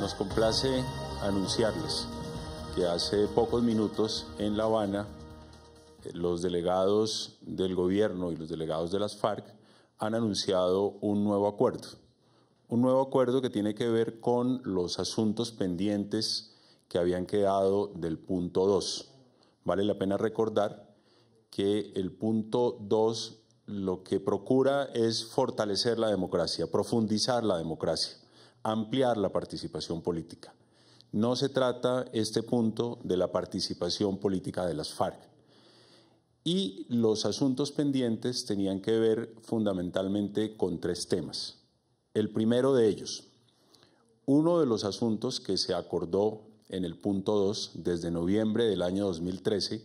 Nos complace anunciarles que hace pocos minutos en La Habana los delegados del gobierno y los delegados de las FARC han anunciado un nuevo acuerdo que tiene que ver con los asuntos pendientes que habían quedado del punto 2. Vale la pena recordar que el punto 2 lo que procura es fortalecer la democracia, profundizar la democracia, ampliar la participación política. No se trata este punto de la participación política de las FARC. Y los asuntos pendientes tenían que ver fundamentalmente con 3 temas. El primero de ellos, uno de los asuntos que se acordó en el punto 2 desde noviembre del año 2013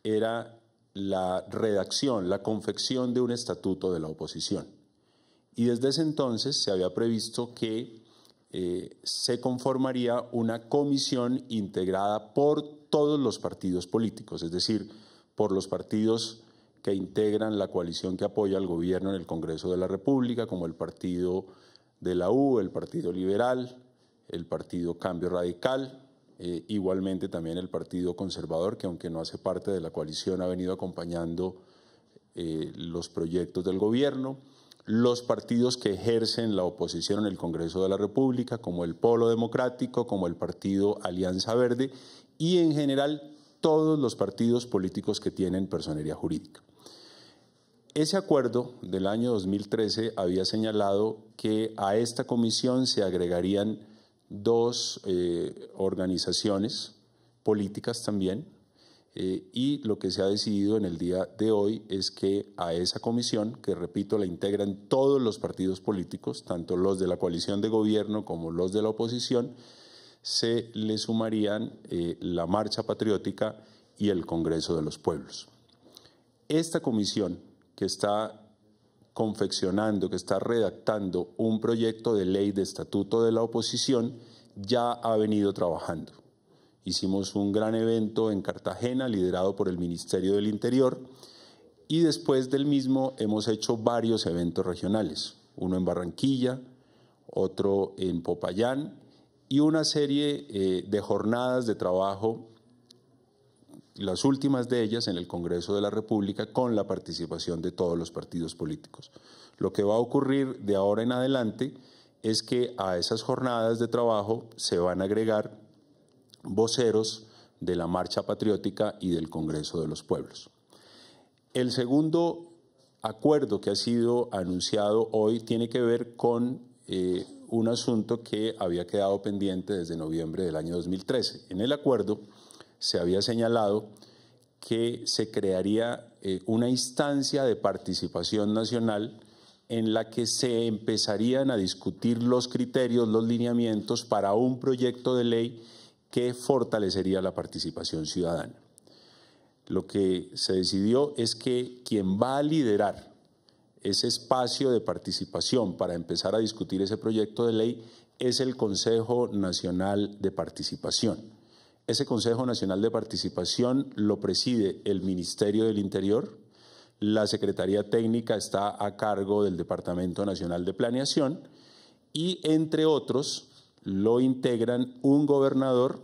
era la redacción, la confección de un estatuto de la oposición. Y desde ese entonces se había previsto que se conformaría una comisión integrada por todos los partidos políticos, es decir, por los partidos que integran la coalición que apoya al gobierno en el Congreso de la República, como el Partido de la U, el Partido Liberal, el Partido Cambio Radical, igualmente también el Partido Conservador, que aunque no hace parte de la coalición ha venido acompañando los proyectos del gobierno, los partidos que ejercen la oposición en el Congreso de la República, como el Polo Democrático, como el Partido Alianza Verde y en general todos los partidos políticos que tienen personería jurídica. Ese acuerdo del año 2013 había señalado que a esta comisión se agregarían 2 organizaciones políticas también, y lo que se ha decidido en el día de hoy es que a esa comisión, que repito, la integran todos los partidos políticos, tanto los de la coalición de gobierno como los de la oposición, se le sumarían la Marcha Patriótica y el Congreso de los Pueblos. Esta comisión que está confeccionando, que está redactando un proyecto de ley de estatuto de la oposición, ya ha venido trabajando. Hicimos un gran evento en Cartagena liderado por el Ministerio del Interior y después del mismo hemos hecho varios eventos regionales, uno en Barranquilla, otro en Popayán y una serie de jornadas de trabajo, las últimas de ellas en el Congreso de la República con la participación de todos los partidos políticos. Lo que va a ocurrir de ahora en adelante es que a esas jornadas de trabajo se van a agregar voceros de la Marcha Patriótica y del Congreso de los Pueblos. El segundo acuerdo que ha sido anunciado hoy tiene que ver con un asunto que había quedado pendiente desde noviembre del año 2013. En el acuerdo se había señalado que se crearía una instancia de participación nacional en la que se empezarían a discutir los criterios, los lineamientos para un proyecto de ley que fortalecería la participación ciudadana. Lo que se decidió es que quien va a liderar ese espacio de participación para empezar a discutir ese proyecto de ley es el Consejo Nacional de Participación. Ese Consejo Nacional de Participación lo preside el Ministerio del Interior, la Secretaría Técnica está a cargo del Departamento Nacional de Planeación y, entre otros, lo integran un gobernador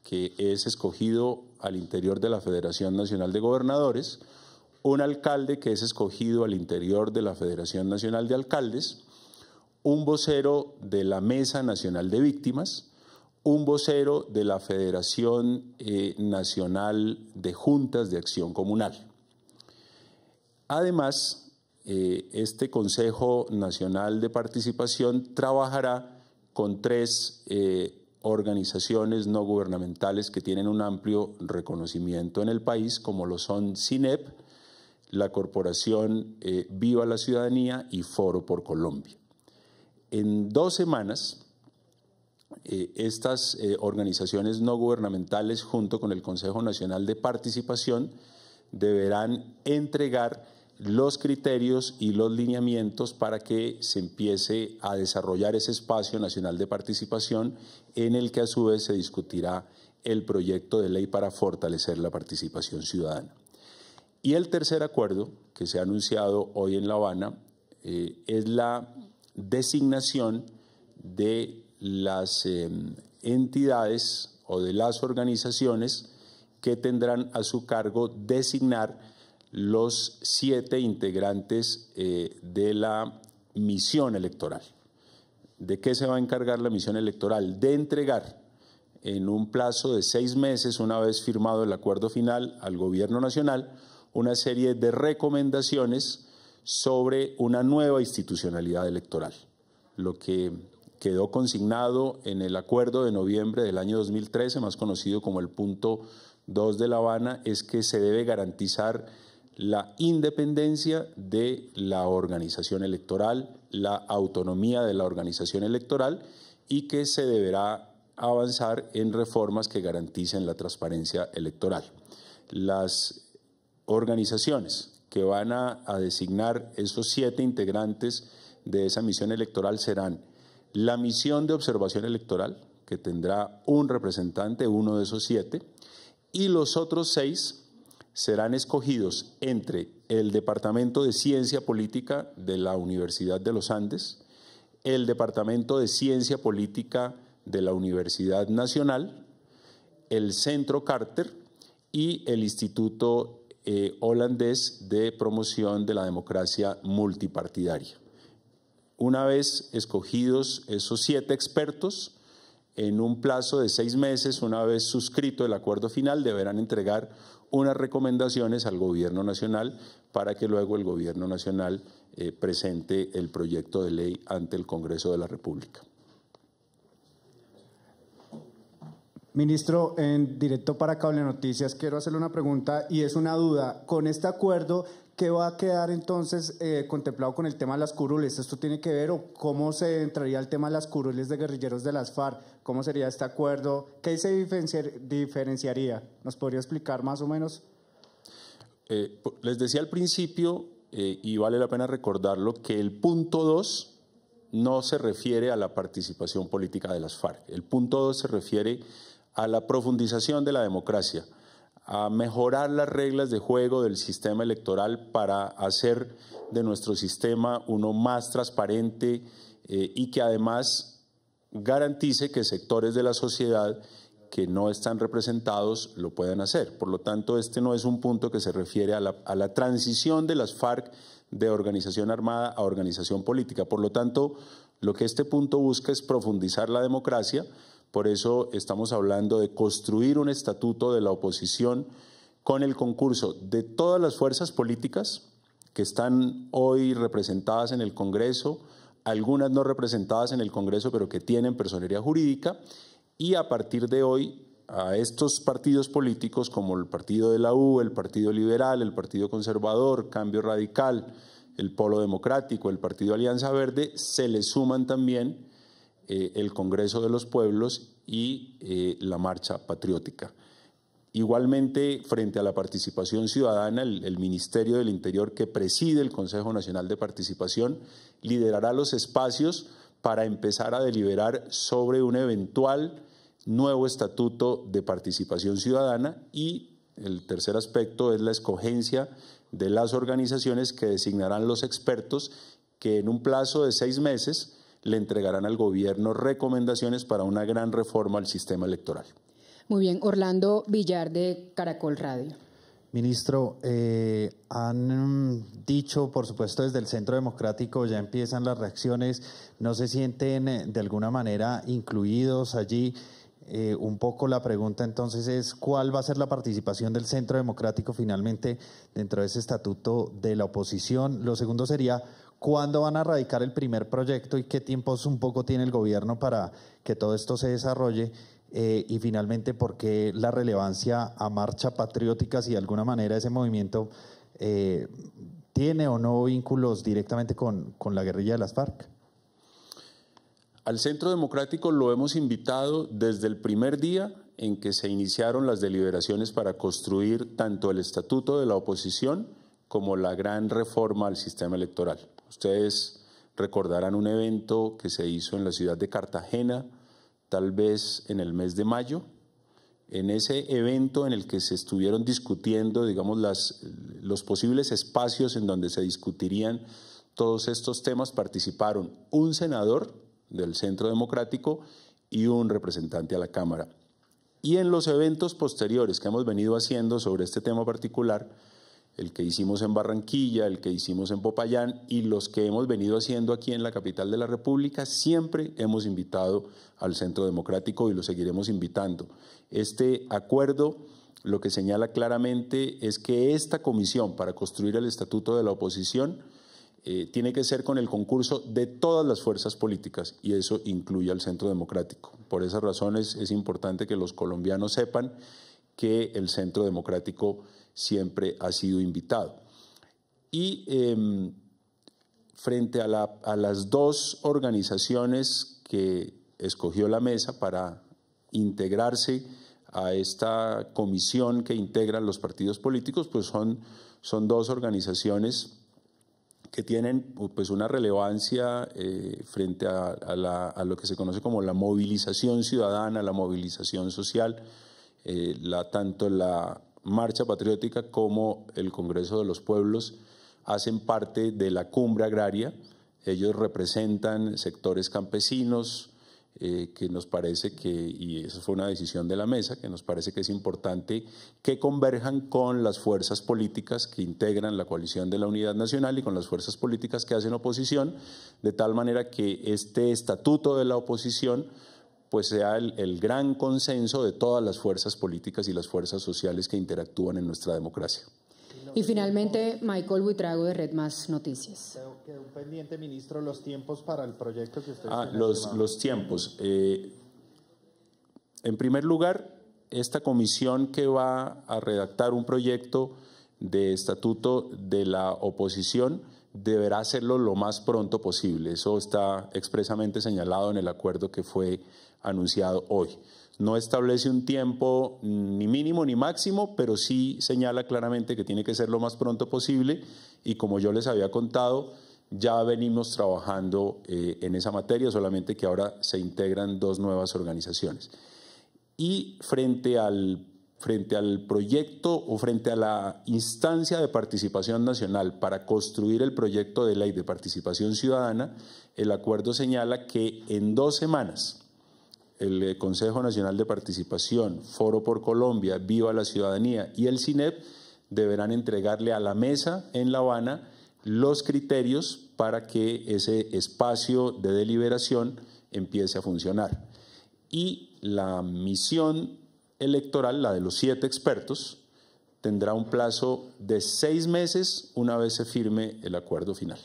que es escogido al interior de la Federación Nacional de Gobernadores, un alcalde que es escogido al interior de la Federación Nacional de Alcaldes, un vocero de la Mesa Nacional de Víctimas, un vocero de la Federación Nacional de Juntas de Acción Comunal. Además, este Consejo Nacional de Participación trabajará con 3 organizaciones no gubernamentales que tienen un amplio reconocimiento en el país, como lo son CINEP, la Corporación Viva la Ciudadanía y Foro por Colombia. En 2 semanas, estas organizaciones no gubernamentales, junto con el Consejo Nacional de Participación, deberán entregar los criterios y los lineamientos para que se empiece a desarrollar ese espacio nacional de participación en el que a su vez se discutirá el proyecto de ley para fortalecer la participación ciudadana. Y el tercer acuerdo que se ha anunciado hoy en La Habana es la designación de las entidades o de las organizaciones que tendrán a su cargo designar los 7 integrantes de la misión electoral. ¿De qué se va a encargar la misión electoral? De entregar en un plazo de 6 meses, una vez firmado el acuerdo final al Gobierno Nacional, una serie de recomendaciones sobre una nueva institucionalidad electoral. Lo que quedó consignado en el acuerdo de noviembre del año 2013, más conocido como el punto 2 de La Habana, es que se debe garantizar la independencia de la organización electoral, la autonomía de la organización electoral y que se deberá avanzar en reformas que garanticen la transparencia electoral. Las organizaciones que van a designar esos 7 integrantes de esa misión electoral serán la misión de observación electoral, que tendrá un representante, uno de esos 7, y los otros 6 serán escogidos entre el Departamento de Ciencia Política de la Universidad de los Andes, el Departamento de Ciencia Política de la Universidad Nacional, el Centro Carter y el Instituto Holandés de Promoción de la Democracia Multipartidaria. Una vez escogidos esos 7 expertos, en un plazo de 6 meses, una vez suscrito el acuerdo final, deberán entregar unas recomendaciones al Gobierno Nacional para que luego el Gobierno Nacional presente el proyecto de ley ante el Congreso de la República. Ministro, en directo para Cable Noticias quiero hacerle una pregunta y es una duda. Con este acuerdo, ¿qué va a quedar entonces contemplado con el tema de las curules? ¿Esto tiene que ver o cómo se entraría el tema de las curules de guerrilleros de las FARC? ¿Cómo sería este acuerdo? ¿Qué se diferenciaría? ¿Nos podría explicar más o menos? Les decía al principio, y vale la pena recordarlo, que el punto 2 no se refiere a la participación política de las FARC. El punto 2 se refiere a la profundización de la democracia, a mejorar las reglas de juego del sistema electoral para hacer de nuestro sistema uno más transparente y que además garantice que sectores de la sociedad que no están representados lo puedan hacer. Por lo tanto, este no es un punto que se refiere a la transición de las FARC de organización armada a organización política. Por lo tanto, lo que este punto busca es profundizar la democracia. Por eso estamos hablando de construir un estatuto de la oposición con el concurso de todas las fuerzas políticas que están hoy representadas en el Congreso, algunas no representadas en el Congreso, pero que tienen personería jurídica, y a partir de hoy a estos partidos políticos como el Partido de la U, el Partido Liberal, el Partido Conservador, Cambio Radical, el Polo Democrático, el Partido Alianza Verde, se le suman también el Congreso de los Pueblos y la Marcha Patriótica. Igualmente, frente a la participación ciudadana, el Ministerio del Interior, que preside el Consejo Nacional de Participación, liderará los espacios para empezar a deliberar sobre un eventual nuevo estatuto de participación ciudadana, y el tercer aspecto es la escogencia de las organizaciones que designarán los expertos que en un plazo de 6 meses le entregarán al gobierno recomendaciones para una gran reforma al sistema electoral. Muy bien, Orlando Villar de Caracol Radio. Ministro, han dicho, por supuesto, desde el Centro Democrático ya empiezan las reacciones, ¿no se sienten de alguna manera incluidos allí? Un poco la pregunta entonces es, ¿cuál va a ser la participación del Centro Democrático finalmente dentro de ese estatuto de la oposición? Lo segundo sería, ¿cuándo van a radicar el primer proyecto y qué tiempos un poco tiene el gobierno para que todo esto se desarrolle? Y finalmente, ¿por qué la relevancia a Marcha Patriótica, si de alguna manera ese movimiento tiene o no vínculos directamente con la guerrilla de las FARC? Al Centro Democrático lo hemos invitado desde el primer día en que se iniciaron las deliberaciones para construir tanto el estatuto de la oposición como la gran reforma al sistema electoral. Ustedes recordarán un evento que se hizo en la ciudad de Cartagena, tal vez en el mes de mayo. En ese evento en el que se estuvieron discutiendo, digamos, los posibles espacios en donde se discutirían todos estos temas, participaron un senador del Centro Democrático y un representante a la Cámara. Y en los eventos posteriores que hemos venido haciendo sobre este tema particular, el que hicimos en Barranquilla, el que hicimos en Popayán y los que hemos venido haciendo aquí en la capital de la República, siempre hemos invitado al Centro Democrático y lo seguiremos invitando. Este acuerdo lo que señala claramente es que esta comisión para construir el estatuto de la oposición tiene que ser con el concurso de todas las fuerzas políticas y eso incluye al Centro Democrático. Por esas razones es importante que los colombianos sepan que el Centro Democrático siempre ha sido invitado. Y frente a las dos organizaciones que escogió la mesa para integrarse a esta comisión que integran los partidos políticos, pues son dos organizaciones que tienen pues una relevancia frente a lo que se conoce como la movilización ciudadana, la movilización social, tanto la Marcha Patriótica como el Congreso de los Pueblos hacen parte de la cumbre agraria. Ellos representan sectores campesinos que nos parece que, y eso fue una decisión de la mesa, que nos parece que es importante que converjan con las fuerzas políticas que integran la coalición de la Unidad Nacional y con las fuerzas políticas que hacen oposición, de tal manera que este estatuto de la oposición pues sea el gran consenso de todas las fuerzas políticas y las fuerzas sociales que interactúan en nuestra democracia. Y finalmente, Michael Buitrago de Red Más Noticias. Quedó pendiente, ministro, los tiempos para el proyecto que usted los tiempos. En primer lugar, esta comisión que va a redactar un proyecto de estatuto de la oposición deberá hacerlo lo más pronto posible. Eso está expresamente señalado en el acuerdo que fue anunciado hoy. No establece un tiempo ni mínimo ni máximo, pero sí señala claramente que tiene que ser lo más pronto posible y como yo les había contado, ya venimos trabajando en esa materia, solamente que ahora se integran dos nuevas organizaciones. Y frente al proyecto o frente a la instancia de participación nacional para construir el proyecto de ley de participación ciudadana, el acuerdo señala que en 2 semanas el Consejo Nacional de Participación, Foro por Colombia, Viva la Ciudadanía y el CINEP deberán entregarle a la mesa en La Habana los criterios para que ese espacio de deliberación empiece a funcionar. Y la misión electoral, la de los 7 expertos, tendrá un plazo de 6 meses una vez se firme el acuerdo final.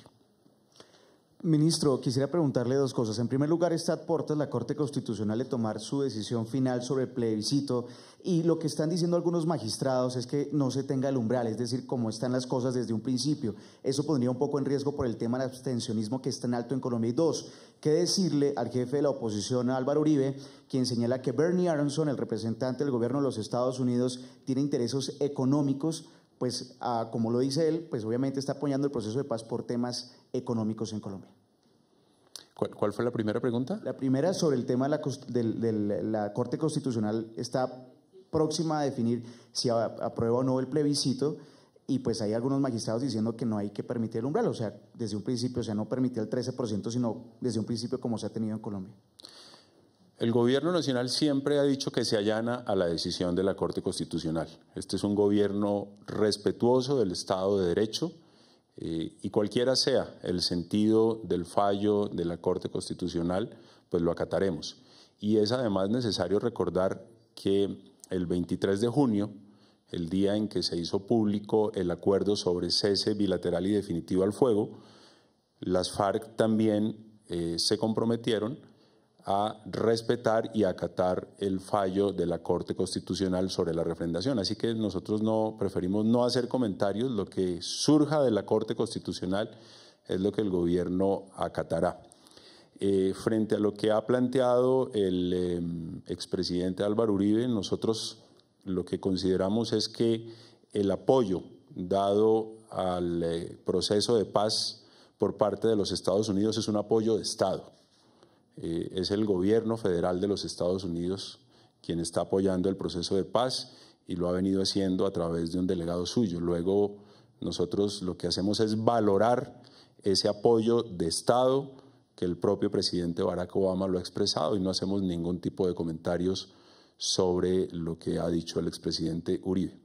Ministro, quisiera preguntarle 2 cosas. En primer lugar, está a puertas la Corte Constitucional de tomar su decisión final sobre el plebiscito y lo que están diciendo algunos magistrados es que no se tenga el umbral, es decir, cómo están las cosas desde un principio. Eso pondría un poco en riesgo por el tema del abstencionismo que es tan alto en Colombia. Y 2, ¿qué decirle al jefe de la oposición, Álvaro Uribe, quien señala que Bernie Aronson, el representante del gobierno de los Estados Unidos, tiene intereses económicos? Pues como lo dice él, pues obviamente está apoyando el proceso de paz por temas económicos en Colombia. ¿Cuál fue la primera pregunta? La primera es sobre el tema de la Corte Constitucional está próxima a definir si aprueba o no el plebiscito y pues hay algunos magistrados diciendo que no hay que permitir el umbral, o sea, desde un principio, o sea, no permitir el 13%, sino desde un principio como se ha tenido en Colombia. El gobierno nacional siempre ha dicho que se allana a la decisión de la Corte Constitucional. Este es un gobierno respetuoso del Estado de Derecho y cualquiera sea el sentido del fallo de la Corte Constitucional, pues lo acataremos. Y es además necesario recordar que el 23 de junio, el día en que se hizo público el acuerdo sobre cese bilateral y definitivo al fuego, las FARC también se comprometieron a respetar y acatar el fallo de la Corte Constitucional sobre la refrendación. Así que nosotros preferimos no hacer comentarios, lo que surja de la Corte Constitucional es lo que el gobierno acatará. Frente a lo que ha planteado el expresidente Álvaro Uribe, nosotros lo que consideramos es que el apoyo dado al proceso de paz por parte de los Estados Unidos es un apoyo de Estado. Es el gobierno federal de los Estados Unidos quien está apoyando el proceso de paz y lo ha venido haciendo a través de un delegado suyo. Luego nosotros lo que hacemos es valorar ese apoyo de Estado que el propio presidente Barack Obama lo ha expresado y no hacemos ningún tipo de comentarios sobre lo que ha dicho el expresidente Uribe.